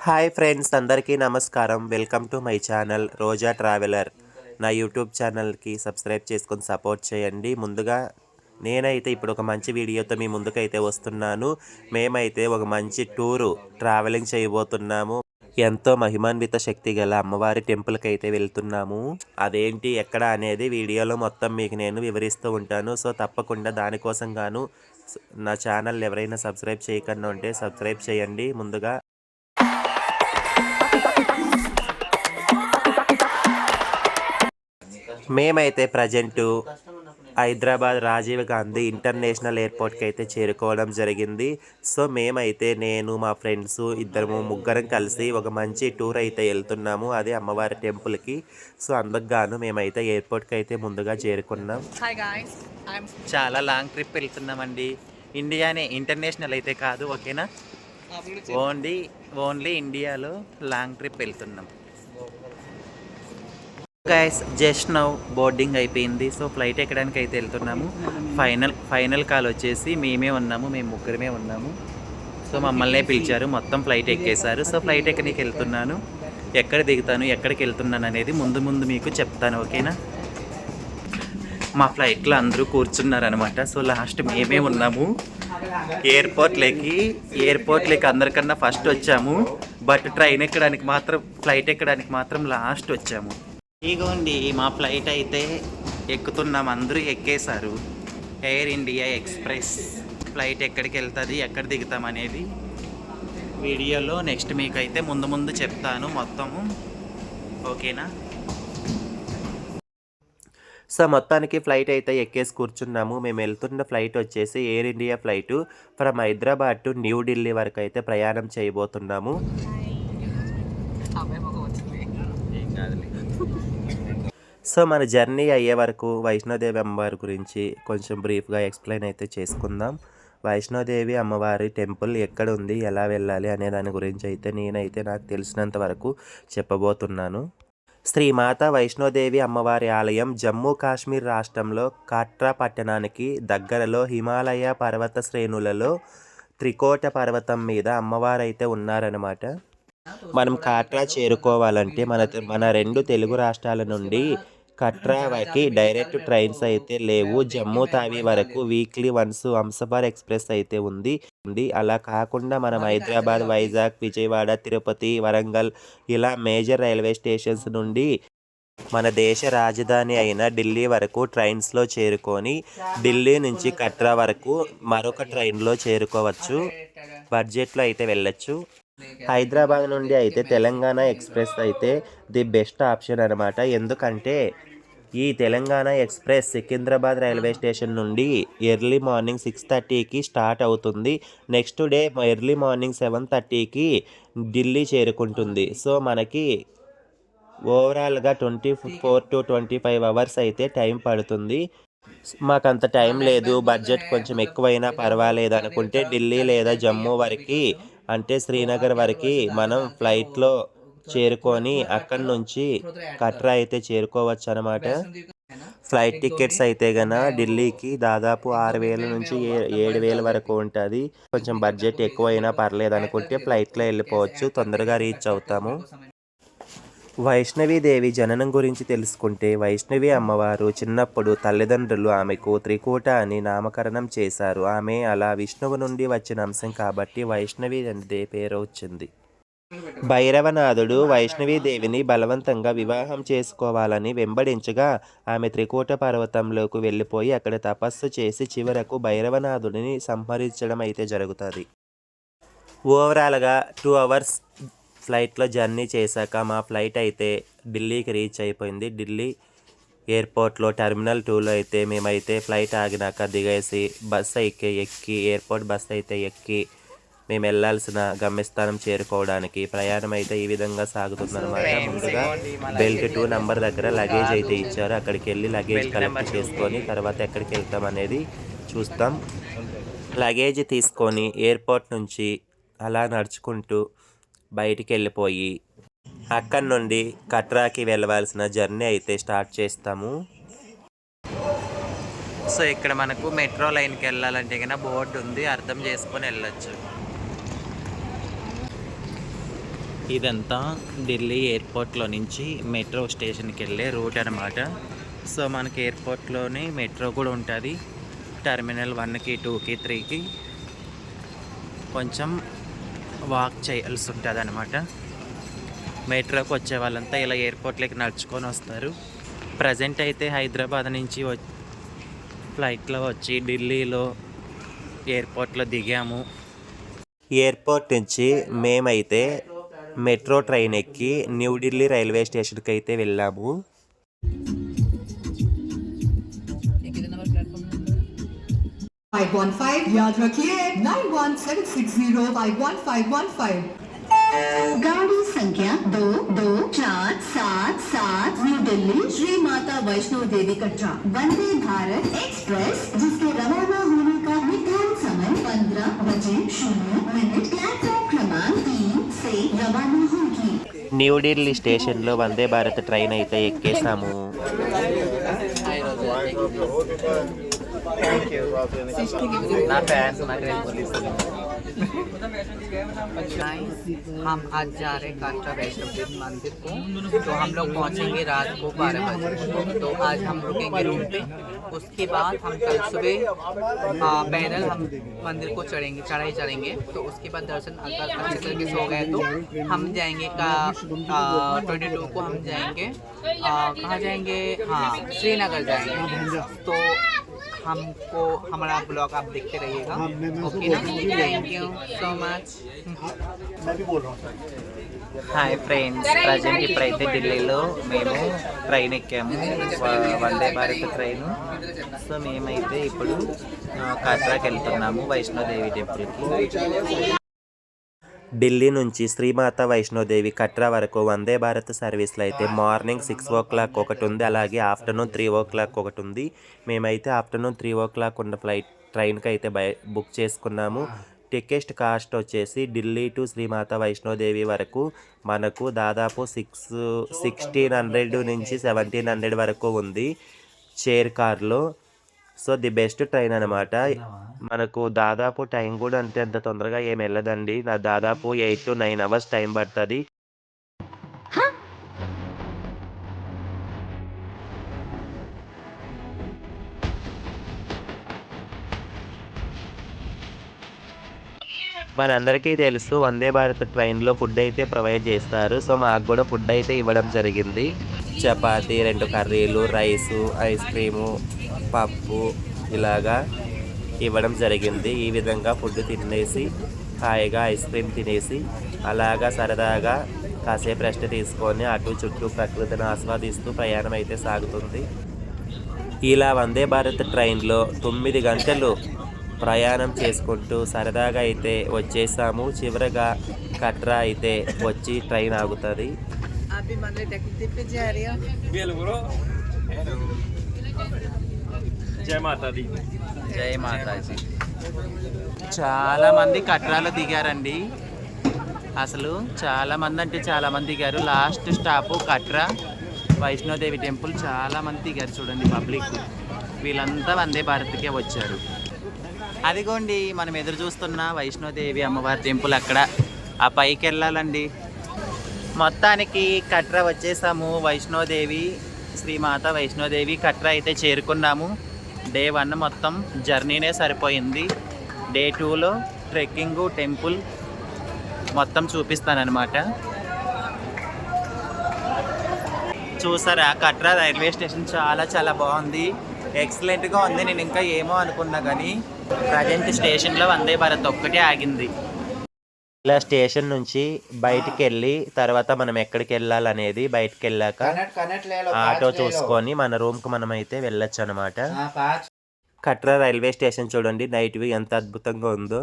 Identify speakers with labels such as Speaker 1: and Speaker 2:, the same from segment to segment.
Speaker 1: Hi friends, అందరికీ నమస్కారం. Welcome to my channel Roja traveller. నా యూట్యూబ్ ఛానల్కి సబ్స్క్రైబ్ చేసుకొని సపోర్ట్ చేయండి. ముందుగా నేనైతే ఇప్పుడు ఒక మంచి వీడియోతో మీ ముందుకైతే వస్తున్నాను. మేమైతే ఒక మంచి టూరు ట్రావెలింగ్ చేయబోతున్నాము. ఎంతో మహిమాన్విత శక్తి గల అమ్మవారి టెంపుల్కి అయితే వెళ్తున్నాము. అదేంటి ఎక్కడ అనేది వీడియోలో మొత్తం మీకు నేను వివరిస్తూ ఉంటాను. సో తప్పకుండా దానికోసం గాను నా ఛానల్ ఎవరైనా సబ్స్క్రైబ్ చేయకుండా ఉంటే సబ్స్క్రైబ్ చేయండి. ముందుగా మేమైతే ప్రజెంటు హైదరాబాద్ రాజీవ్ గాంధీ ఇంటర్నేషనల్ ఎయిర్పోర్ట్కి అయితే చేరుకోవడం జరిగింది. సో మేమైతే నేను మా ఫ్రెండ్స్ ముగ్గురం కలిసి ఒక మంచి టూర్ అయితే వెళ్తున్నాము. అదే అమ్మవారి టెంపుల్కి. సో అందుకు మేమైతే ఎయిర్పోర్ట్కి అయితే ముందుగా చేరుకున్నాం. చాలా లాంగ్ ట్రిప్ వెళ్తున్నామండి. ఇండియానే, ఇంటర్నేషనల్ అయితే కాదు, ఓకేనా? ఓన్లీ ఇండియాలో లాంగ్ ట్రిప్ వెళ్తున్నాం. గైస్, జస్ట్ నౌ బోర్డింగ్ అయిపోయింది. సో ఫ్లైట్ ఎక్కడానికి అయితే వెళ్తున్నాము. ఫైనల్ కాల్ వచ్చేసి మేము ముగ్గురమే ఉన్నాము. సో మమ్మల్నే పిలిచారు, మొత్తం ఫ్లైట్ ఎక్కేశారు. సో ఫ్లైట్ ఎక్కడికి వెళ్తున్నాను, ఎక్కడ దిగుతాను, ఎక్కడికి వెళ్తున్నాను అనేది ముందు మీకు చెప్తాను, ఓకేనా? మా ఫ్లైట్లో అందరూ కూర్చున్నారనమాట. సో లాస్ట్ మేమే ఉన్నాము. ఎయిర్పోర్ట్లోకి అందరికన్నా ఫస్ట్ వచ్చాము. బట్ ఫ్లైట్ ఎక్కడానికి మాత్రం లాస్ట్ వచ్చాము. ఇగోండి, మా ఫ్లైట్ అయితే ఎక్కుతున్నాం. అందరూ ఎక్కేశారు. ఎయిర్ ఇండియా ఎక్స్ప్రెస్ ఫ్లైట్ ఎక్కడికి వెళ్తుంది, ఎక్కడ దిగుతాం అనేది వీడియోలో నెక్స్ట్ మీకైతే ముందు చెప్తాను మొత్తము, ఓకేనా? సో మొత్తానికి ఫ్లైట్ అయితే ఎక్కేసి కూర్చున్నాము. మేము వెళ్తున్న ఫ్లైట్ వచ్చేసి air India flight from Hyderabad to New Delhi వరకు అయితే ప్రయాణం చేయబోతున్నాము. సో మన జర్నీ అయ్యే వరకు వైష్ణోదేవి అమ్మవారి గురించి కొంచెం బ్రీఫ్గా ఎక్స్ప్లెయిన్ అయితే చేసుకుందాం. వైష్ణోదేవి అమ్మవారి టెంపుల్ ఎక్కడ ఉంది, ఎలా వెళ్ళాలి అనే దాని గురించి అయితే నేనైతే నాకు తెలిసినంత వరకు చెప్పబోతున్నాను. శ్రీమాత వైష్ణోదేవి అమ్మవారి ఆలయం జమ్మూ కాశ్మీర్ రాష్ట్రంలో కాట్రా పట్టణానికి దగ్గరలో హిమాలయ పర్వత శ్రేణులలో త్రికోట పర్వతం మీద అమ్మవారైతే ఉన్నారన్నమాట. మనం కాట్రా చేరుకోవాలంటే మన రెండు తెలుగు రాష్ట్రాల నుండి కట్రాకి డైరెక్ట్ ట్రైన్స్ అయితే లేవు. జమ్మూ తావి వరకు వీక్లీ వన్స్ హంసఫర్ ఎక్స్ప్రెస్ అయితే ఉంది. అలా కాకుండా మనం హైదరాబాద్, వైజాగ్, విజయవాడ, తిరుపతి, వరంగల్ ఇలా మేజర్ రైల్వే స్టేషన్స్ నుండి మన దేశ రాజధాని అయిన ఢిల్లీ వరకు ట్రైన్స్లో చేరుకొని ఢిల్లీ నుంచి కట్రా వరకు మరొక ట్రైన్లో చేరుకోవచ్చు. బడ్జెట్లో అయితే వెళ్ళచ్చు. హైదరాబాద్ నుండి అయితే తెలంగాణ ఎక్స్ప్రెస్ అయితే ది బెస్ట్ ఆప్షన్ అనమాట. ఎందుకంటే ఈ Telangana Express Secunderabad railway station నుండి ఎర్లీ మార్నింగ్ 6:30కి స్టార్ట్ అవుతుంది. నెక్స్ట్ డే ఎర్లీ మార్నింగ్ 7:30కి ఢిల్లీ చేరుకుంటుంది. సో మనకి ఓవరాల్గా 24 to 25 అవర్స్ అయితే టైం పడుతుంది. మాకంత టైం లేదు, బడ్జెట్ కొంచెం ఎక్కువైనా పర్వాలేదు అనుకుంటే ఢిల్లీ లేదా జమ్మూ వరకు అంటే శ్రీనగర్ వరకు మనం ఫ్లైట్లో చేరుకొని అక్కడి నుంచి కట్రా అయితే చేరుకోవచ్చు అనమాట. ఫ్లైట్ టికెట్స్ అయితే ఢిల్లీకి దాదాపు 6,000 నుంచి 7,000 వరకు ఉంటుంది. కొంచెం బడ్జెట్ ఎక్కువైనా పర్లేదు అనుకుంటే ఫ్లైట్లో వెళ్ళిపోవచ్చు, తొందరగా రీచ్ అవుతాము. వైష్ణవీదేవి జననం గురించి తెలుసుకుంటే, వైష్ణవి అమ్మవారు చిన్నప్పుడు తల్లిదండ్రులు ఆమెకు త్రికూట అని నామకరణం చేశారు. ఆమె అలా విష్ణువు నుండి వచ్చిన అంశం కాబట్టి వైష్ణవి అనే పేరు వచ్చింది. భైరవనాథుడు వైష్ణవీదేవిని బలవంతంగా వివాహం చేసుకోవాలని వెంబడించగా ఆమె త్రికూట పర్వతంలోకి వెళ్ళిపోయి అక్కడ తపస్సు చేసి చివరకు భైరవనాథుడిని సంహరించడం అయితే జరుగుతుంది. ఓవరాల్గా 2 అవర్స్ ఫ్లైట్లో జర్నీ చేశాక మా ఫ్లైట్ అయితే ఢిల్లీకి రీచ్ అయిపోయింది. ఢిల్లీ ఎయిర్పోర్ట్లో టెర్మినల్ 2లో అయితే మేమైతే ఫ్లైట్ ఆగినాక దిగేసి బస్సు ఎక్కి ఎయిర్పోర్ట్ బస్సు అయితే ఎక్కి మేము వెళ్ళాల్సిన గమ్యస్థానం చేరుకోవడానికి ప్రయాణం అయితే ఈ విధంగా సాగుతుందన్నమాట. ముందుగా బెల్ట్ 2 నంబర్ దగ్గర లగేజ్ అయితే ఇచ్చారు. అక్కడికి వెళ్ళి లగేజ్ కలెక్ట్ చేసుకొని తర్వాత ఎక్కడికి వెళ్తాం అనేది చూస్తాం. లగేజ్ తీసుకొని ఎయిర్పోర్ట్ నుంచి అలా నడుచుకుంటూ బయటికి వెళ్ళిపోయి అక్కడి నుండి కట్రాకి వెళ్ళవలసిన జర్నీ అయితే స్టార్ట్ చేస్తాము. సో ఇక్కడ మనకు మెట్రో లైన్కి వెళ్ళాలంటే బోర్డు ఉంది, అర్థం చేసుకొని వెళ్ళచ్చు. ఇదంతా ఢిల్లీ ఎయిర్పోర్ట్లో నుంచి మెట్రో స్టేషన్కి వెళ్ళే రూట్ అనమాట. సో మనకి ఎయిర్పోర్ట్లోనే మెట్రో కూడా ఉంటుంది. టెర్మినల్ 1కి 2కి 3కి కొంచెం వాక్ చేయాల్సి ఉంటుంది అనమాట. మెట్రోకి వచ్చే వాళ్ళంతా ఇలా ఎయిర్పోర్ట్లోకి నడుచుకొని వస్తారు. ప్రజెంట్ అయితే హైదరాబాద్ నుంచి ఫ్లైట్లో వచ్చి ఢిల్లీలో ఎయిర్పోర్ట్లో దిగాము. ఎయిర్పోర్ట్ నుంచి మేమైతే మెట్రో ట్రైన్ ఎక్కి న్యూఢిల్లీ రైల్వే స్టేషన్కి అయితే వెళ్ళాము.
Speaker 2: 515 याद रखिए 9176051515 गाड़ी संख्या 2247 न्यू दिल्ली श्री माता वैष्णो देवी कटरा वंदे भारत एक्सप्रेस जिसके रवाना होने का निर्धारित समय 15 बजे 0 प्लेटफॉर्म क्रमांक 3 से रवाना होगी.
Speaker 1: న్యూఢిల్లీ స్టేషన్లో వందే భారత్ ట్రైన్ అయితే ఎక్కేసాము.
Speaker 3: हम आज जा रहे हैं काटरा वैष्णो देवी मंदिर को, तो हम लोग पहुंचेंगे रात को 12 बजे. तो आज हम रुकेंगे रूम पे. उसके बाद हम कल सुबह पैदल हम मंदिर को चढ़ाई चढ़ेंगे. तो उसके बाद दर्शन अगर अच्छे तरीके से हो गए तो हम जाएंगे 22 को हम जाएंगे. कहाँ जाएंगे? हाँ, श्रीनगर जाएंगे. तो हमको हमारा ब्लॉग आप देखते रहिएगा. ओके ना? Thank you so much. Hi friends, present ఇప్పుడైతే ఢిల్లీలో మేము ట్రైన్ ఎక్కాము, వందే భారత్ ట్రైన్. సో మేమైతే ఇప్పుడు కట్రాకి వెళ్తున్నాము, వైష్ణోదేవి టెంపుల్కి. ఢిల్లీ నుంచి శ్రీమాత వైష్ణోదేవి కట్రా వరకు వందే భారత్ సర్వీస్లో అయితే మార్నింగ్ 6 o'clock ఒకటి ఉంది, అలాగే ఆఫ్టర్నూన్ 3 o'clock ఒకటి ఉంది. మేమైతే ఆఫ్టర్నూన్ 3 o'clock ఉన్న ట్రైన్కి అయితే బుక్ చేసుకున్నాము. టికెట్ కాస్ట్ వచ్చేసి ఢిల్లీ టు శ్రీమాత వైష్ణోదేవి వరకు మనకు దాదాపు 1600 నుంచి 1700 వరకు ఉంది చైర్ కార్లో. సో ది బెస్ట్ ట్రైన్ అనమాట. మనకు దాదాపు టైం కూడా అంత తొందరగా ఏమి వెళ్ళదండి. దాదాపు 8 to 9 hours టైం పడుతుంది. మనందరికీ తెలుసు వందే భారత్ ట్రైన్లో ఫుడ్ అయితే ప్రొవైడ్ చేస్తారు. సో మాకు కూడా ఫుడ్ అయితే ఇవ్వడం జరిగింది. చపాతీ, 2 కర్రీలు, రైసు, ఐస్ క్రీము, పప్పు ఇలాగా ఇవ్వడం జరిగింది. ఈ విధంగా ఫుడ్ తినేసి హాయిగా ఐస్ క్రీమ్ తినేసి అలాగా సరదాగా కాసేపు రెస్ట్ తీసుకొని అటు చుట్టూ ప్రకృతిని ఆస్వాదిస్తూ ప్రయాణం అయితే సాగుతుంది. ఇలా వందే భారత్ ట్రైన్లో 9 గంటలు ప్రయాణం చేసుకుంటూ సరదాగా అయితే వచ్చేసాము. చివరగా కట్రా అయితే వచ్చి ట్రైన్ ఆగుతుంది. జై మాతాజీ. చాలా మంది కట్రాలో దిగారండి. అసలు చాలా మంది అంటే చాలా మంది దిగారు. లాస్ట్ స్టాప్ కట్రా వైష్ణోదేవి టెంపుల్. చాలా మంది దిగారు చూడండి పబ్లిక్. వీళ్ళంతా వందే భారత్కే వచ్చారు. అదిగోండి మనం ఎదురు చూస్తున్న వైష్ణోదేవి అమ్మవారి టెంపుల్ అక్కడ. ఆ పైకి వెళ్ళాలండి. మొత్తానికి కట్రా వచ్చేసాము. వైష్ణోదేవి శ్రీమాత వైష్ణోదేవి కట్రా అయితే చేరుకున్నాము. డే 1 మొత్తం జర్నీనే సరిపోయింది. డే 2లో ట్రెక్కింగ్, టెంపుల్ మొత్తం చూపిస్తానన్నమాట. చూసారా కట్రా రైల్వే స్టేషన్ చాలా చాలా బాగుంది, ఎక్సలెంట్గా ఉంది. నేను ఇంకా ఏమో అనుకున్నా కానీ ప్రజెంట్ స్టేషన్లో వందే భారత్ ఒక్కటే ఆగింది. ఇలా స్టేషన్ నుంచి బయటికి వెళ్ళి తర్వాత మనం ఎక్కడికి వెళ్ళాలనేది బయటికి వెళ్ళాక ఆటో చూసుకొని మన రూమ్కి మనం అయితే వెళ్ళొచ్చు అనమాట. కట్రా రైల్వే స్టేషన్ చూడండి నైట్ వ్యూ ఎంత అద్భుతంగా ఉందో.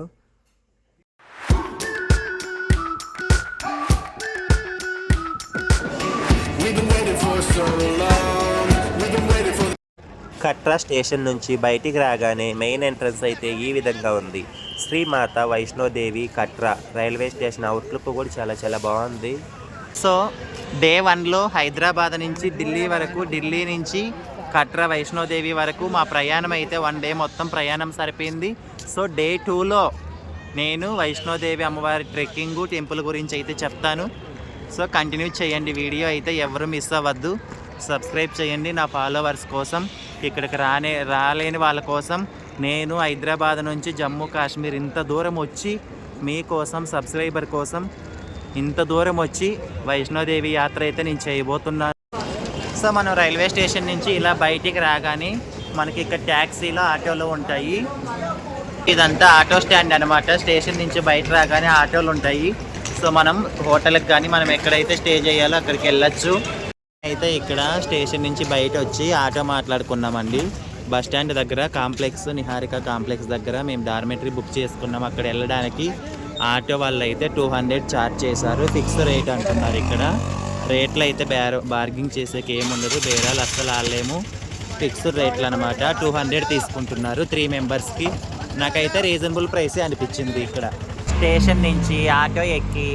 Speaker 3: కట్రా స్టేషన్ నుంచి బయటికి రాగానే మెయిన్ ఎంట్రన్స్ అయితే ఈ విధంగా ఉంది. శ్రీమాత వైష్ణోదేవి కట్రా రైల్వే స్టేషన్ అవుట్లుక్ కూడా చాలా చాలా బాగుంది. సో డే 1లో హైదరాబాద్ నుంచి ఢిల్లీ వరకు, ఢిల్లీ నుంచి కట్రా వైష్ణోదేవి వరకు మా ప్రయాణం అయితే 1 డే మొత్తం ప్రయాణం సరిపోయింది. సో డే 2లో నేను వైష్ణోదేవి అమ్మవారి ట్రెక్కింగ్, టెంపుల్ గురించి అయితే చెప్తాను. సో కంటిన్యూ చేయండి వీడియో అయితే, ఎవరు మిస్ అవ్వద్దు. సబ్స్క్రైబ్ చేయండి నా ఫాలోవర్స్ కోసం, ఇక్కడికి రాలేని వాళ్ళ కోసం. నేను హైదరాబాద్ నుంచి జమ్మూ కాశ్మీర్ ఇంత దూరం వచ్చి మీకోసం, సబ్స్క్రైబర్ కోసం ఇంత దూరం వచ్చి వైష్ణోదేవి యాత్ర అయితే నేను చేయబోతున్నాను. సో మనం రైల్వే స్టేషన్ నుంచి ఇలా బయటికి రాగానే మనకి ఇక్కడ ట్యాక్సీలు, ఆటోలు ఉంటాయి. ఇదంతా ఆటో స్టాండ్ అనమాట. స్టేషన్ నుంచి బయట రాగానే ఆటోలు ఉంటాయి. సో మనం హోటల్కి కానీ మనం ఎక్కడైతే స్టే చేయాలో అక్కడికి వెళ్ళచ్చు. అయితే ఇక్కడ స్టేషన్ నుంచి బయట వచ్చి ఆటో మాట్లాడుకున్నామండి. బస్ స్టాండ్ దగ్గర కాంప్లెక్స్, నిహారిక కాంప్లెక్స్ దగ్గర మేము డార్మెటరీ బుక్ చేసుకున్నాం. అక్కడ వెళ్ళడానికి ఆటో వాళ్ళు అయితే 200 ఛార్జ్ చేశారు. ఫిక్స్ రేట్ అంటున్నారు. ఇక్కడ రేట్లు అయితే బార్గింగ్ చేసేకి ఏముండదు, బేరాలు అస్సలు ఆడలేము. ఫిక్స్డ్ రేట్లు అనమాట. 200 తీసుకుంటున్నారు 3 మెంబర్స్కి. నాకైతే రీజనబుల్ ప్రైసే అనిపించింది. ఇక్కడ స్టేషన్ నుంచి ఆటో ఎక్కి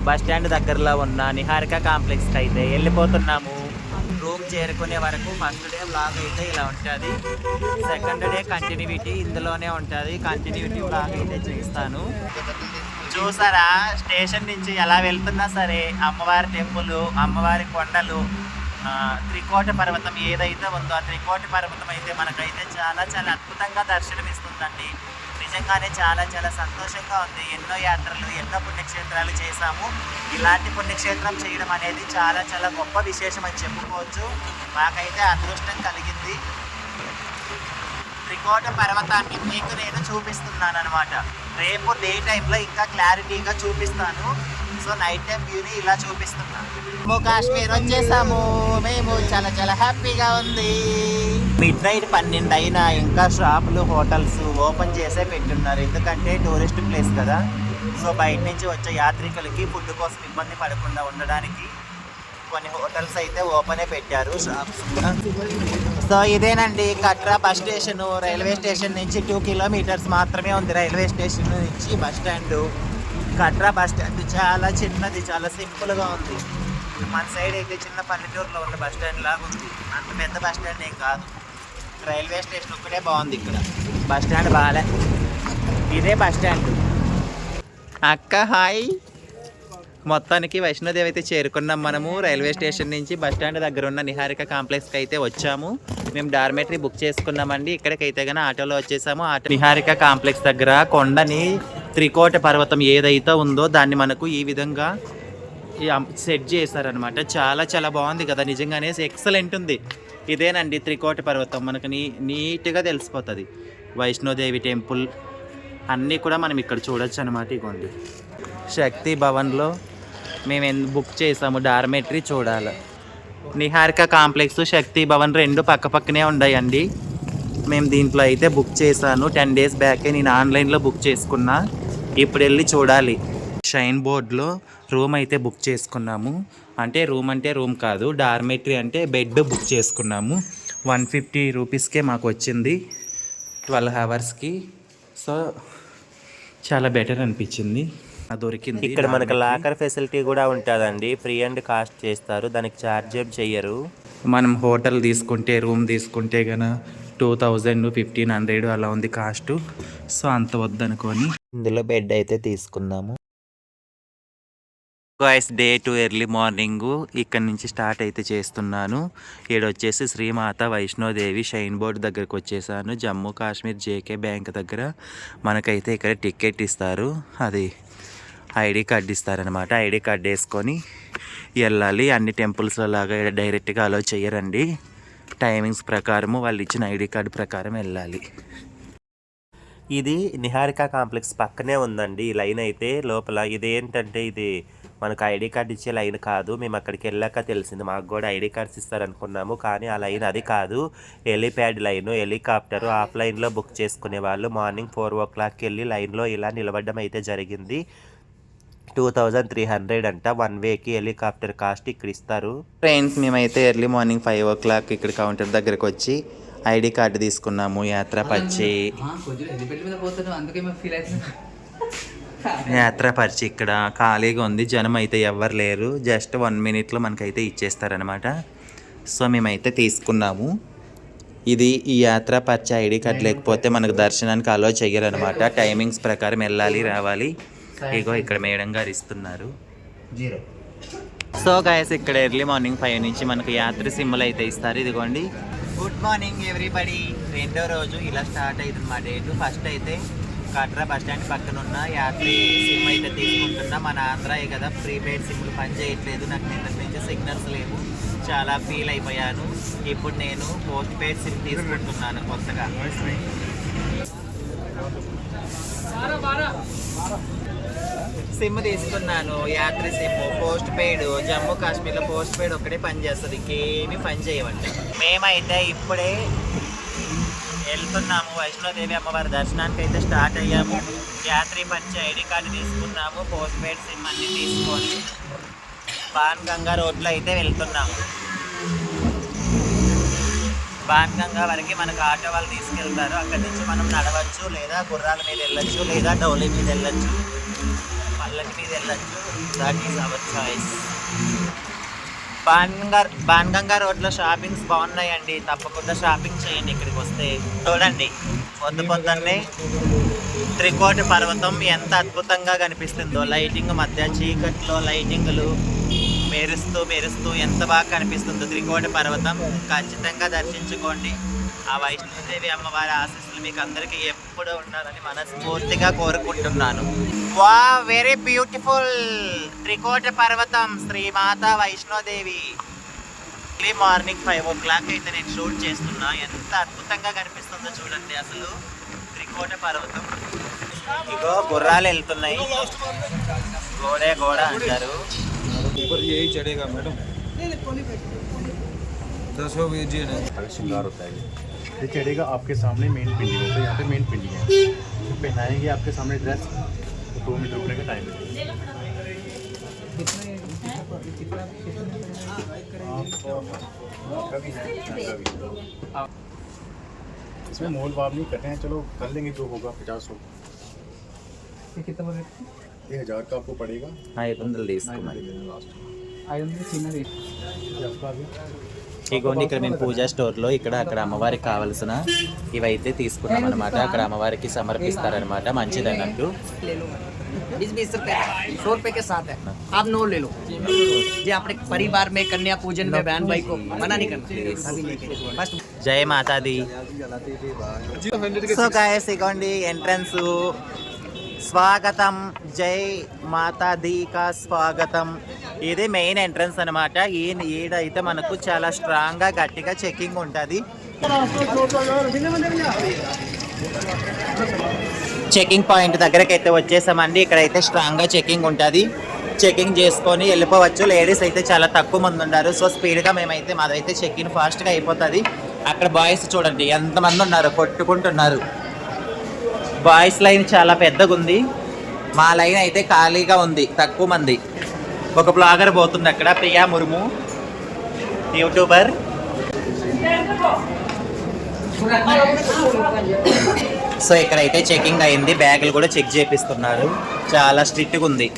Speaker 3: బస్ స్టాండ్ దగ్గరలో ఉన్న నిహారిక కాంప్లెక్స్కి అయితే వెళ్ళిపోతున్నాము. రూమ్ చేరుకునే వరకు ఫస్ట్ డే వ్లాగ్ అయితే ఇలా ఉంటుంది. సెకండ్ డే కంటిన్యూటీ ఇందులోనే ఉంటుంది. కంటిన్యూటీ వ్లాగ్ అయితే చేస్తాను. చూసారా స్టేషన్ నుంచి ఎలా వెళ్తున్నా సరే అమ్మవారి టెంపుల్, అమ్మవారి కొండలు, త్రికోట పర్వతం ఏదైతే ఉందో ఆ త్రికోట పర్వతం అయితే మనకైతే చాలా చాలా అద్భుతంగా దర్శనం ఇస్తుందండి. నిజంగానే చాలా చాలా సంతోషంగా ఉంది. ఎన్నో యాత్రలు, ఎన్నో పుణ్యక్షేత్రాలు చేశాము. ఇలాంటి పుణ్యక్షేత్రం చేయడం అనేది చాలా చాలా గొప్ప విశేషం అని చెప్పుకోవచ్చు. మాకైతే అదృష్టం కలిగింది. త్రికోట పర్వతాన్ని మీకు నేను చూపిస్తున్నాను అనమాట. రేపు డే టైంలో ఇంకా క్లారిటీగా చూపిస్తాను. సో నైట్ టైం వ్యూని ఇలా చూపిస్తున్నాను. జమ్మూ కాశ్మీర్ వచ్చేసాము మేము. చాలా చాలా హ్యాపీగా ఉంది. మిడ్ నైట్ 12 అయినా ఇంకా షాపులు, హోటల్స్ ఓపెన్ చేసే పెట్టున్నారు. ఎందుకంటే టూరిస్ట్ ప్లేస్ కదా. సో బయట నుంచి వచ్చే యాత్రికులకి ఫుడ్ కోసం ఇబ్బంది పడకుండా ఉండడానికి కొన్ని హోటల్స్ అయితే ఓపెనే పెట్టారు, షాప్స్. సో ఇదేనండి కట్రా బస్ స్టేషన్. రైల్వే స్టేషన్ నుంచి 2 కిలోమీటర్స్ మాత్రమే ఉంది. రైల్వే స్టేషన్ నుంచి బస్ స్టాండ్. కట్రా బస్ స్టాండ్ చాలా చిన్నది, చాలా సింపుల్గా ఉంది. మన సైడ్ అయితే చిన్న పల్లెటూరులో ఉన్న బస్ స్టాండ్ లాగా ఉంది. అంత పెద్ద బస్ స్టాండ్ ఏం కాదు. రైల్వే స్టేషన్ ఒక్కటే బాగుంది. ఇక్కడ బస్ స్టాండ్ బాగాలే. ఇదే బస్ స్టాండ్. అక్క హాయ్. మొత్తానికి వైష్ణోదేవి అయితే చేరుకున్నాం మనము. రైల్వే స్టేషన్ నుంచి బస్ స్టాండ్ దగ్గర ఉన్న నిహారిక కాంప్లెక్స్కి అయితే వచ్చాము. మేము డార్మెటరీ బుక్ చేసుకున్నామండి. ఇక్కడికైతే కానీ ఆటోలో వచ్చేసాము. నిహారిక కాంప్లెక్స్ దగ్గర కొండని, త్రికోట పర్వతం ఏదైతే ఉందో దాన్ని మనకు ఈ విధంగా సెట్ చేశారనమాట. చాలా చాలా బాగుంది కదా, నిజంగానే ఎక్సలెంట్ ఉంది. ఇదేనండి త్రికోట పర్వతం. మనకు నీట్గా తెలిసిపోతుంది. వైష్ణోదేవి టెంపుల్ అన్నీ కూడా మనం ఇక్కడ చూడొచ్చు అనమాట. ఇగోండి శక్తి భవన్లో మేము బుక్ చేసాము డార్మెటరీ. చూడాలి. నిహారిక కాంప్లెక్స్, శక్తి భవన్ 2 పక్క పక్కనే ఉన్నాయండి. మేము దీంట్లో అయితే బుక్ చేశాను. 10 డేస్ బ్యాకే నేను ఆన్లైన్లో బుక్ చేసుకున్నా. ఇప్పుడు వెళ్ళి చూడాలి. షైన్ బోర్డ్లో రూమ్ అయితే బుక్ చేసుకున్నాము. అంటే రూమ్ కాదు, డార్మెటరీ అంటే బెడ్ బుక్ చేసుకున్నాము. 150 రూపీస్కే మాకు వచ్చింది 12 అవర్స్కి. సో చాలా బెటర్ అనిపించింది. దొరికింది.
Speaker 1: ఇక్కడ మనకు లాకర్ ఫెసిలిటీ కూడా ఉంటుందండి. ఫ్రీ అండ్ కాస్ట్ చేస్తారు, దానికి ఛార్జ్ ఏం చెయ్యరు.
Speaker 3: మనం హోటల్ తీసుకుంటే, రూమ్ తీసుకుంటే కనుక 2000, 1500 అలా ఉంది కాస్ట్. సో అంత వద్దనుకొని
Speaker 1: ఇందులో బెడ్ అయితే తీసుకున్నాము. గాయ్స్, డే 2 ఎర్లీ మార్నింగ్ ఇక్కడ నుంచి స్టార్ట్ అయితే చేస్తున్నాను. వచ్చేసి శ్రీమాత వైష్ణోదేవి షైన్ బోర్డ్ దగ్గరకు వచ్చేసాను. జమ్మూ కాశ్మీర్ జేకే బ్యాంక్ దగ్గర మనకైతే ఇక్కడ టికెట్ ఇస్తారు. అది ఐడి కార్డ్ ఇస్తారనమాట. ఐడి కార్డ్ వేసుకొని వెళ్ళాలి. అన్ని టెంపుల్స్లో లాగా డైరెక్ట్గా అలో చేయరండి. టైమింగ్స్ ప్రకారము వాళ్ళు ఇచ్చిన ఐడి కార్డు ప్రకారం వెళ్ళాలి. ఇది నిహారిక కాంప్లెక్స్ పక్కనే ఉందండి ఈ లైన్ అయితే. లోపల ఇదేంటంటే ఇది మనకు ఐడి కార్డు ఇచ్చే లైన్ కాదు. మేము అక్కడికి వెళ్ళాక తెలిసింది. మాకు కూడా ఐడి కార్డ్స్ ఇస్తారనుకున్నాము, కానీ ఆ లైన్ అది కాదు. Helipad line. హెలికాప్టరు ఆఫ్లైన్లో బుక్ చేసుకునే వాళ్ళు మార్నింగ్ 4 o'clockకి వెళ్ళి లైన్లో ఇలా నిలబడడం అయితే జరిగింది. 2300 అంట 1 వేకి. హెలికాప్టర్ కాస్ట్ ఇక్కడ ఇస్తారు.
Speaker 3: ఫ్రెండ్స్, మేమైతే ఎర్లీ మార్నింగ్ 5 o'clock ఇక్కడ కౌంటర్ దగ్గరకు వచ్చి ఐడి కార్డు తీసుకున్నాము. యాత్ర పర్చి ఇక్కడ ఖాళీగా ఉంది. జనం అయితే ఎవ్వరు లేరు. జస్ట్ 1 minute మనకైతే ఇచ్చేస్తారనమాట. సో మేమైతే తీసుకున్నాము. ఇది ఈ యాత్ర పర్చి ఐడి కార్డు లేకపోతే మనకు దర్శనానికి అలో చెయ్యరనమాట. టైమింగ్స్ ప్రకారం వెళ్ళాలి, రావాలి. ఇగో ఇక్కడ మేడం గారు ఇస్తున్నారు. సో గైస్ ఇక్కడ ఎర్లీ మార్నింగ్ 5 నుంచి మనకు యాత్రి సింబల్ అయితే ఇస్తారు. ఇదిగోండి. Good morning everybody. రెండో రోజు ఇలా స్టార్ట్ అవుతుంది మా డేట్. ఫస్ట్ అయితే కట్రా బస్ స్టాండ్ పక్కన ఉన్న యాత్రి సిమ్ అయితే తీసుకుంటున్నా. మన ఆంధ్రాయే కదా, ప్రీపెయిడ్ సిమ్లు పని చేయట్లేదు. నాకు నిన్నటి నుంచి సిగ్నల్స్ లేవు, చాలా ఫీల్ అయిపోయాను. ఇప్పుడు నేను పోస్ట్ పెయిడ్ సిమ్ తీసుకుంటున్నాను కొత్తగా. సిమ్ తీసుకున్నాను, Yatri SIM post paid. Jammu కాశ్మీర్లో పోస్ట్ పెయిడ్ ఒక్కటే పని చేస్తుంది, ఇంకేమీ పని చేయవండి. మేమైతే ఇప్పుడే వెళ్తున్నాము వైష్ణోదేవి అమ్మవారి దర్శనానికి అయితే స్టార్ట్ అయ్యాము. యాత్రి పరిచయ ఐడి కార్డు తీసుకున్నాము, పోస్ట్ పెయిడ్ సిమ్ అన్నీ తీసుకొని బాన్గంగా రోడ్లో అయితే వెళ్తున్నాము. బాన్గంగా వరకు మనకు ఆటో వాళ్ళు తీసుకెళ్తారు. అక్కడి నుంచి మనం నడవచ్చు, లేదా గుర్రాల మీద వెళ్ళచ్చు, లేదా డౌలీ మీద వెళ్ళచ్చు, పల్లకి మీద వెళ్ళచ్చు. That is our choice. Banganga రోడ్లో షాపింగ్స్ బాగున్నాయండి, తప్పకుండా షాపింగ్ చేయండి ఇక్కడికి వస్తే. చూడండి, పొద్దున్నే త్రికోటి పర్వతం ఎంత అద్భుతంగా కనిపిస్తుందో. లైటింగ్ మధ్య చీకట్లో లైటింగ్లు మెరుస్తూ ఎంత బాగా కనిపిస్తుందో త్రికోటి పర్వతం. ఖచ్చితంగా దర్శించుకోండి. ఆ వైష్ణోదేవి అమ్మవారి ఆశీస్సులు మీకు అందరికీ ఎప్పుడూ ఉండాలని మనస్ఫూర్తిగా కోరుకుంటున్నాను. వా, వెరీ బ్యూటిఫుల్ త్రికోటి పర్వతం, Srimata Vaishno Devi. Early morning 5 o'clock అయితే నేను షూట్ చేస్తున్నా. ఎంత అద్భుతంగా కనిపిస్తుందో చూడండి అసలు త్రికోటి పర్వతం. ఇగో గుర్రాలు వెళ్తున్నాయి, గోడ అంటారు.
Speaker 4: ऊपर यही चढ़ेगा मैडम, 10
Speaker 5: श्रृंगार होता है ये चढ़ेगा आपके सामने मेन पिंडी होता है, यहाँ पे मेन पिंडी है, पहनाएंगे आपके सामने ड्रेस, तो 2 मिनट रुकने का टाइम है। इसमें मोल भाव नहीं करते हैं, चलो कर लेंगे जो होगा 50 हो। ये 1000 का आपको पड़ेगा।
Speaker 3: 500 తీసుకున్నాను.
Speaker 5: आपका भी
Speaker 3: ఇగోండి, ఇక్కడ మేము పూజా స్టోర్లో ఇక్కడ అక్కడ అమ్మవారికి కావాల్సిన ఇవైతే తీసుకున్నాం అనమాట. అక్కడ అమ్మవారికి సమర్పిస్తారనమాట, మంచిది అన్నట్టు.
Speaker 6: बीस 100 रुपए के साथ है, आप 9 ले लो। ये अपने परिवार में कन्या पूजन में बहन भाई को मना नहीं करना, बस।
Speaker 3: జై మాతాది. సో గాయస్, ఇగోండి ఎంట్రన్స్. స్వాగతం, జై మాతాది కా స్వాగతం. ఇది మెయిన్ ఎంట్రన్స్ అనమాట. ఈడైతే మనకు చాలా స్ట్రాంగ్గా గట్టిగా చెకింగ్ ఉంటుంది. చెకింగ్ పాయింట్ దగ్గరకి అయితే వచ్చేసామండి. ఇక్కడైతే స్ట్రాంగ్గా చెకింగ్ ఉంటుంది. చెకింగ్ చేసుకొని వెళ్ళిపోవచ్చు. లేడీస్ అయితే చాలా తక్కువ మంది ఉన్నారు. సో స్పీడ్గా మేమైతే మాదైతే చెకింగ్ ఫాస్ట్గా అయిపోతుంది. అక్కడ బాయ్స్ చూడండి ఎంతమంది ఉన్నారు, కొట్టుకుంటున్నారు. బాయ్స్ లైన్ చాలా పెద్దగా ఉంది, మా లైన్ అయితే ఖాళీగా ఉంది, తక్కువ మంది. ఒక బ్లాగర్ పోతుంది అక్కడ, ప్రియా ముర్ము, యూట్యూబర్. సో ఇక్కడైతే చెకింగ్ అయింది, బ్యాగులు కూడా చెక్ చేపిస్తున్నారు. చాలా స్ట్రిక్ట్గా ఉంది.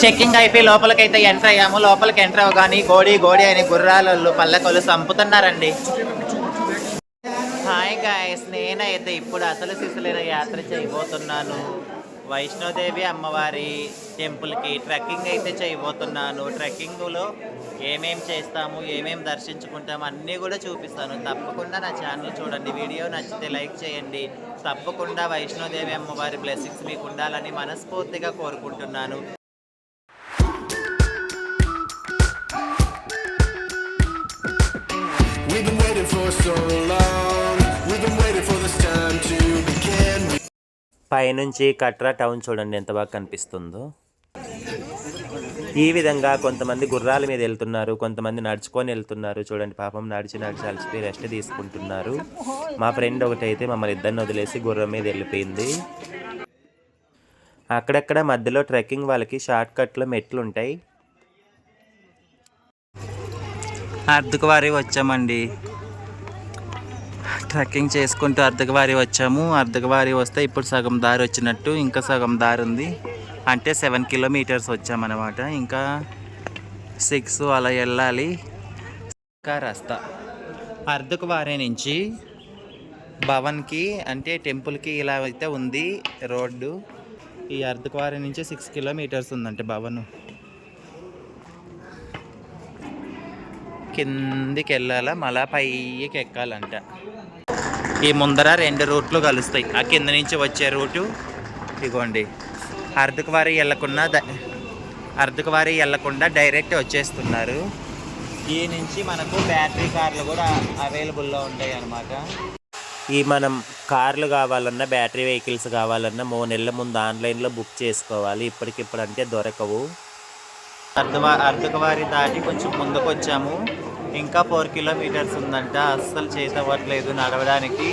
Speaker 3: చెకింగ్ అయిపోయి లోపలికైతే ఎంటర్ అయ్యాము. లోపలికి ఎంటర్ అవ్వగానే గోడి అని గుర్రాలు పల్లెకోళ్ళు చంపుతున్నారండి. హాయ్ గాయస్, నేనైతే ఇప్పుడు అసలు సిసలైన యాత్ర చేయబోతున్నాను. వైష్ణోదేవి అమ్మవారి టెంపుల్కి ట్రెక్కింగ్ అయితే చేయబోతున్నాను. ట్రెక్కింగ్లో ఏమేం చేస్తాము, ఏమేం దర్శించుకుంటాము అన్నీ కూడా చూపిస్తాను. తప్పకుండా నా ఛానల్ చూడండి. వీడియో నచ్చితే లైక్ చేయండి. తప్పకుండా వైష్ణోదేవి అమ్మవారి బ్లెస్సింగ్స్ మీకు ఉండాలని మనస్ఫూర్తిగా కోరుకుంటున్నాను.
Speaker 7: We've been waiting for so long. We've been waiting for this time to begin.
Speaker 1: పైనుంచి కట్రా టౌన్ చూడండి ఎంత బాగా కనిపిస్తుందో. ఈ విధంగా కొంతమంది గుర్రాల మీద వెళ్తున్నారు, కొంతమంది నడుచుకొని వెళ్తున్నారు. చూడండి, పాపం నడిచి అలసిపోయి రెస్ట్ తీసుకుంటున్నారు. మా ఫ్రెండ్ ఒకటైతే మమ్మల్ని ఇద్దరిని వదిలేసి గుర్రం మీద వెళ్ళిపోయింది. అక్కడక్కడ మధ్యలో ట్రెక్కింగ్ వాళ్ళకి షార్ట్ కట్లో మెట్లు ఉంటాయి.
Speaker 3: అర్ధకవారి వచ్చామండి. ట్రెక్కింగ్ చేసుకుంటూ అర్ధకవారి వచ్చాము. అర్ధకవారి వస్తే ఇప్పుడు సగం దారి వచ్చినట్టు, ఇంకా సగం దారి ఉంది. అంటే 7 kilometers వచ్చామన్నమాట. ఇంకా 6 అలా వెళ్ళాలి. ఇంకా రస్తా అర్ధకవారి నుంచి భవన్కి అంటే టెంపుల్కి ఇలా అయితే ఉంది రోడ్డు. ఈ అర్ధకవారి నుంచి 6 kilometers ఉందంటే భవన్. కిందికి వెళ్ళాలా, మళ్ళా పైకి ఎక్కాలంట. ఈ ముందర 2 రూట్లు కలుస్తాయి. ఆ కింద నుంచి వచ్చే రూటు ఇగోండి. అర్ధకవారి వెళ్ళకుండా డైరెక్ట్ వచ్చేస్తున్నారు. ఈ నుంచి మనకు బ్యాటరీ కార్లు కూడా అవైలబుల్లో ఉంటాయి అన్నమాట. ఈ మనం కార్లు కావాలన్నా, బ్యాటరీ వెహికల్స్ కావాలన్నా 3 నెలల ముందు ఆన్లైన్లో బుక్ చేసుకోవాలి. ఇప్పటికిప్పుడు అంటే దొరకవు. అర్ధకవారి దాటి కొంచెం ముందుకు వచ్చాము. ఇంకా 4 కిలోమీటర్స్ ఉందంట. అస్సలు చేతవ్వట్లేదు నడవడానికి.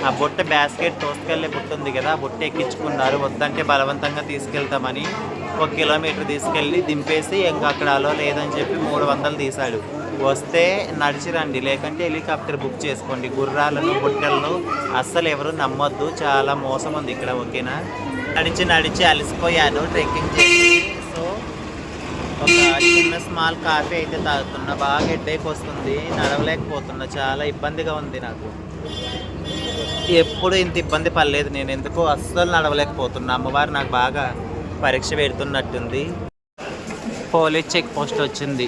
Speaker 3: ఆ బుట్ట బ్యాస్కెట్ తోసుకెళ్ళే బుట్ట ఉంది కదా, ఆ బుట్ట ఎక్కించుకున్నారు. వద్దంటే బలవంతంగా తీసుకెళ్తామని 1 కిలోమీటర్ తీసుకెళ్ళి దింపేసి ఇంకా అక్కడ అలో లేదని చెప్పి 300 తీశాడు. వస్తే నడిచి రండి, లేకంటే హెలికాప్టర్ బుక్ చేసుకోండి. గుర్రాలను, బుట్టలను అస్సలు ఎవరు నమ్మొద్దు. చాలా మోసం ఉంది ఇక్కడ. ఓకేనా? నడిచి అలసిపోయాను ట్రెక్కింగ్ చేసి. సో ఒక చిన్న స్మాల్ కాఫీ అయితే తాగుతున్నా. బాగా హెడేక్ వస్తుంది, నడవలేకపోతున్నా. చాలా ఇబ్బందిగా ఉంది నాకు. ఎప్పుడు ఇంత ఇబ్బంది పడలేదు నేను. ఎందుకో అస్సలు నడవలేకపోతున్నా. అమ్మవారు నాకు బాగా పరీక్ష పెడుతున్నట్టుంది. పోలీస్ చెక్ పోస్ట్ వచ్చింది.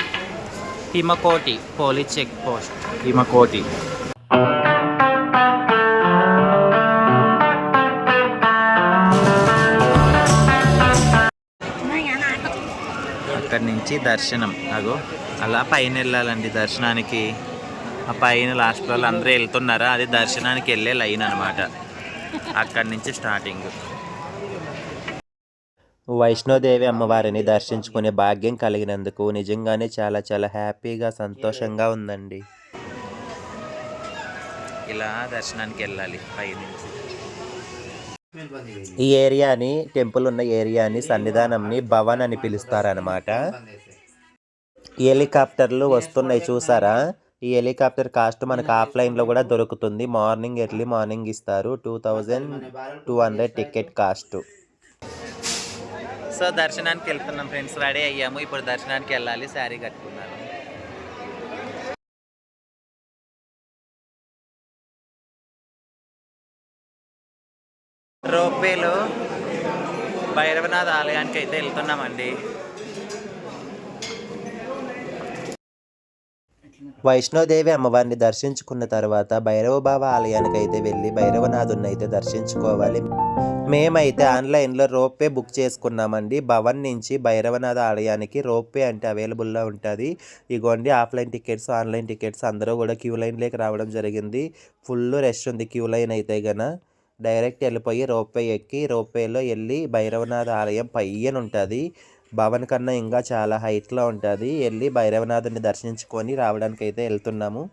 Speaker 3: హిమకోటి పోలీస్ చెక్ పోస్ట్, హిమకోటి. అక్కడి నుంచి దర్శనం. అగో అలా పైన వెళ్ళాలండి దర్శనానికి. ఆ పైన లాస్ట్ వాళ్ళు అందరూ వెళ్తున్నారా, అది దర్శనానికి వెళ్ళే లైన్ అనమాట. అక్కడి నుంచి స్టార్టింగ్.
Speaker 1: వైష్ణోదేవి అమ్మవారిని దర్శించుకునే భాగ్యం కలిగినందుకు నిజంగానే చాలా చాలా హ్యాపీగా, సంతోషంగా ఉందండి.
Speaker 3: ఇలా దర్శనానికి వెళ్ళాలి పైనుంచి.
Speaker 1: ఈ ఏరియాని, టెంపుల్ ఉన్న ఏరియాని, సన్నిధానంని భవన్ అని పిలుస్తారనమాట. ఈ హెలికాప్టర్లు వస్తున్నాయి చూసారా. ఈ హెలికాప్టర్ కాస్ట్ మనకు ఆఫ్లైన్లో కూడా దొరుకుతుంది. ఎర్లీ మార్నింగ్ ఇస్తారు. 2200 టికెట్ కాస్ట్.
Speaker 3: సో దర్శనానికి వెళ్తున్నాం ఫ్రెండ్స్. రెడీ అయ్యాము. ఇప్పుడు దర్శనానికి వెళ్ళాలి. శారీ కట్టుకున్నాను. రోప్వేలో భైరవనాథ్ ఆలయానికి అయితే వెళ్తున్నామండి.
Speaker 1: వైష్ణోదేవి అమ్మవారిని దర్శించుకున్న తర్వాత భైరవబాబా ఆలయానికి అయితే వెళ్ళి భైరవనాథుని అయితే దర్శించుకోవాలి. మేమైతే ఆన్లైన్లో రోప్వే బుక్ చేసుకున్నామండి. భవన్ నుంచి భైరవనాథ ఆలయానికి రోప్వే అంటే అవైలబుల్లో ఉంటుంది. ఇగోండి ఆఫ్లైన్ టికెట్స్, ఆన్లైన్ టికెట్స్ అందరూ కూడా క్యూ లైన్లోకి రావడం జరిగింది. ఫుల్ రష్ ఉంది క్యూ లైన్ అయితే గన. డైరెక్ట్ వెళ్ళిపోయి రోప్వే ఎక్కి, రోప్వేలో వెళ్ళి భైరవనాథ ఆలయం పైన ఉంటుంది. భవన్ కన్నా ఇంకా చాలా హైట్లో ఉంటుంది. వెళ్ళి భైరవనాథుని దర్శించుకొని రావడానికి అయితే వెళ్తున్నాము.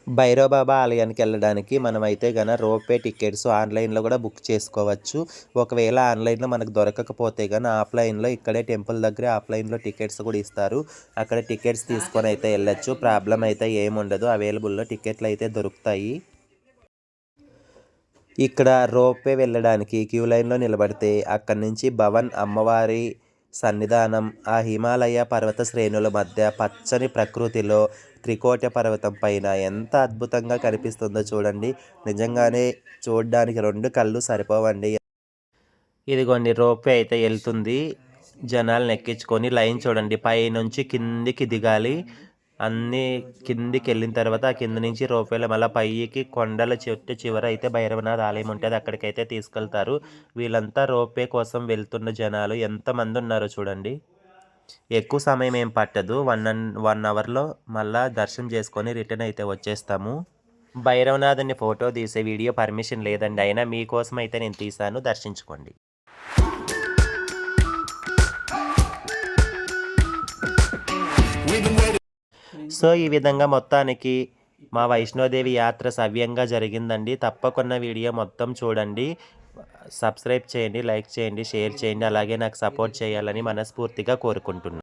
Speaker 1: భైరవబాబా ఆలయానికి వెళ్ళడానికి మనమైతే గన రోప్వే టికెట్స్ ఆన్లైన్లో కూడా బుక్ చేసుకోవచ్చు. ఒకవేళ ఆన్లైన్లో మనకు దొరకకపోతే గన ఆఫ్లైన్లో ఇక్కడే టెంపుల్ దగ్గర ఆఫ్లైన్లో టికెట్స్ కూడా ఇస్తారు. అక్కడ టికెట్స్ తీసుకొని అయితే వెళ్ళచ్చు. ప్రాబ్లం అయితే ఏముండదు. అవైలబుల్లో టికెట్లు అయితే దొరుకుతాయి. ఇక్కడ రోప్వే వెళ్ళడానికి క్యూ లైన్లో నిలబడితే అక్కడి నుంచి భవన్ అమ్మవారి సన్నిధానం, ఆ హిమాలయ పర్వత శ్రేణుల మధ్య పచ్చని ప్రకృతిలో త్రికోట పర్వతం పైన ఎంత అద్భుతంగా కనిపిస్తుందో చూడండి. నిజంగానే చూడడానికి 2 కళ్ళు సరిపోవండి. ఇదిగోండి రోప్వే అయితే వెళ్తుంది. జనాలను ఎక్కించుకొని లైన్ చూడండి. పైనుంచి కిందికి దిగాలి. అన్నీ కిందికి వెళ్ళిన తర్వాత ఆ కింద నుంచి రోప్వేలో మళ్ళీ పైకి కొండల చివర అయితే భైరవనాథ్ ఆలయం ఉంటుంది. అక్కడికైతే తీసుకెళ్తారు. వీళ్ళంతా రోప్వే కోసం వెళ్తున్న జనాలు ఎంతమంది ఉన్నారో చూడండి. ఎక్కువ సమయం ఏం పట్టదు. 1 అవర్లో మళ్ళీ దర్శనం చేసుకొని రిటర్న్ అయితే వచ్చేస్తాము. భైరవనాథుని ఫోటో తీసే వీడియో పర్మిషన్ లేదండి. అయినా మీకోసం అయితే నేను తీశాను, దర్శించుకోండి. సో ఈ విధంగా మొత్తానికి మా వైష్ణోదేవి యాత్ర సవ్యంగా జరిగిందండి. తప్పకుండా వీడియో మొత్తం చూడండి. సబ్స్క్రైబ్ చేయండి, లైక్ చేయండి, షేర్ చేయండి. అలాగే నాకు సపోర్ట్ చేయాలని మనస్ఫూర్తిగా కోరుకుంటున్నాను.